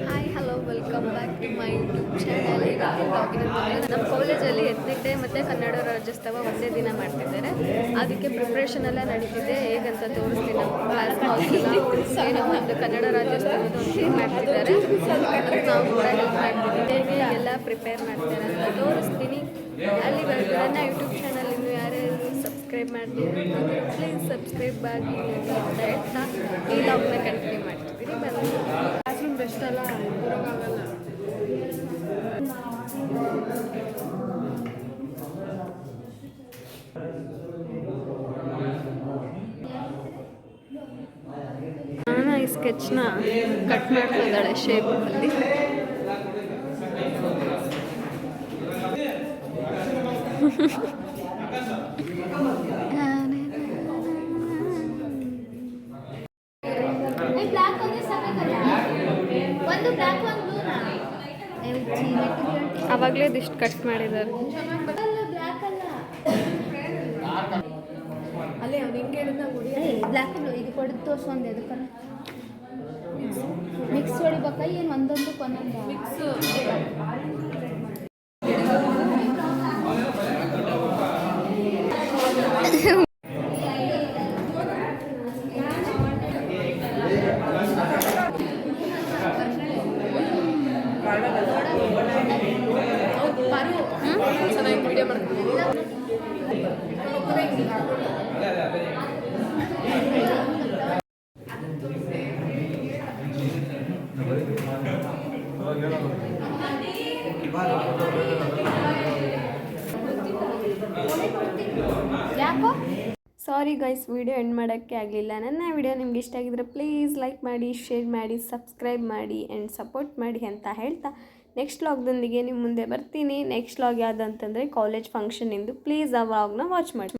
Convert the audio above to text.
Hi hello welcome back to my YouTube channel. ಇವತ್ತಿನ topic ನಮ್ಮ ಕಾಲೇಜಲ್ಲಿ ಎತ್ನಿಕ್ ಡೇ ಮತ್ತು ಕನ್ನಡ ರಾಜ್ಯೋತ್ಸವ ಒಂದೇ ದಿನ ಮಾಡ್ತಿದ್ದಾರೆ. ಅದಕ್ಕೆ ಪ್ರಿಪ್ರೇಷನ್ ಎಲ್ಲ ನಡೀತಿದೆ. ಹೇಗಂತ ತೋರಿಸ್ತೀನಿ. ನಮ್ಮ ಕ್ಲಾಸ್ ಏನೋ ಒಂದು ಕನ್ನಡ ರಾಜ್ಯೋತ್ಸವದ ಒಂದು ಥೀಮ್ ಮಾಡ್ತಿದ್ದಾರೆ. ಅದಕ್ಕೆ ನಾವು ಕೂಡ ಹೆಲ್ಪ್ ಮಾಡ್ತೀವಿ. ಹೇಗೆ ಎಲ್ಲ ಪ್ರಿಪೇರ್ ಮಾಡ್ತಾರೆ ಅಂತ ತೋರಿಸ್ತೀನಿ. ಅಲ್ಲಿವರೆಗೂ ನನ್ನ ಯೂಟ್ಯೂಬ್ ಚಾನಲ್ ಇನ್ನು ಯಾರ್ಯಾರು ಸಬ್ಸ್ಕ್ರೈಬ್ ಮಾಡ್ತೀನಿ ಪ್ಲೀಸ್ ಸಬ್ಸ್ಕ್ರೈಬ್ ಆಗಿ ಅಂತ ಹೇಳ್ತಾ ಈ ಲಾಗ್ನ ಕಂಟಿನ್ಯೂ ಮಾಡ್ತಿದ್ದೀನಿ. ಬನ್ನಿ. ಕ್ಲಾಸ್ರೂಮ್ ಬೆಸ್ಟ್ ಅಲ್ಲ, ಬರೋಕ್ಕಾಗಲ್ಲ. ನಾನು ಈ ಸ್ಕೆಚ್ನ ಕಟ್ ಮಾಡ್ತಾ ಇದ್ದಾಳೆ ಶೇಪಲ್ಲಿ. ಅವಾಗಲೇ ಇದಿಷ್ಟು ಕಟ್ ಮಾಡಿದ್ದಾರೆ. ಅಲ್ಲೇ ಅವ್ನು ಹಿಂಗೆ ಹೇಳಿದ ಬ್ಲ್ಯಾಕ್ ಇದು ಕೊಡೋದು ತೋರಿಸು ಒಂದು ಎದಕ್ಕಲ್ಲ ಮಿಕ್ಸ್ ಹೊಡಿಬೇಕ ಏನು ಒಂದೊಂದಕ್ಕೆ ಒಂದೊಂದು ಮಿಕ್ಸ್ ಚೆನ್ನಾಗಿ ವಿಡಿಯೋ ಮಾಡ್ತೀನಿ. ಸಾರಿ ಗೈಸ್, ವಿಡಿಯೋ ಎಂಡ್ ಮಾಡೋಕ್ಕೆ ಆಗಲಿಲ್ಲ. ನನ್ನ ವಿಡಿಯೋ ನಿಮ್ಗೆ ಇಷ್ಟ ಆಗಿದ್ರೆ ಪ್ಲೀಸ್ ಲೈಕ್ ಮಾಡಿ, ಶೇರ್ ಮಾಡಿ, ಸಬ್ಸ್ಕ್ರೈಬ್ ಮಾಡಿ ಆ್ಯಂಡ್ ಸಪೋರ್ಟ್ ಮಾಡಿ ಅಂತ ಹೇಳ್ತಾ ನೆಕ್ಸ್ಟ್ ವ್ಲಾಗ್ದೊಂದಿಗೆ ನಿಮ್ಮ ಮುಂದೆ ಬರ್ತೀನಿ. ನೆಕ್ಸ್ಟ್ ವ್ಲಾಗ್ ಯಾವುದಂತಂದರೆ ಕಾಲೇಜ್ ಫಂಕ್ಷನಿಂದು. ಪ್ಲೀಸ್ ಆ ವ್ಲಾಗ್ನ ವಾಚ್ ಮಾಡಿ.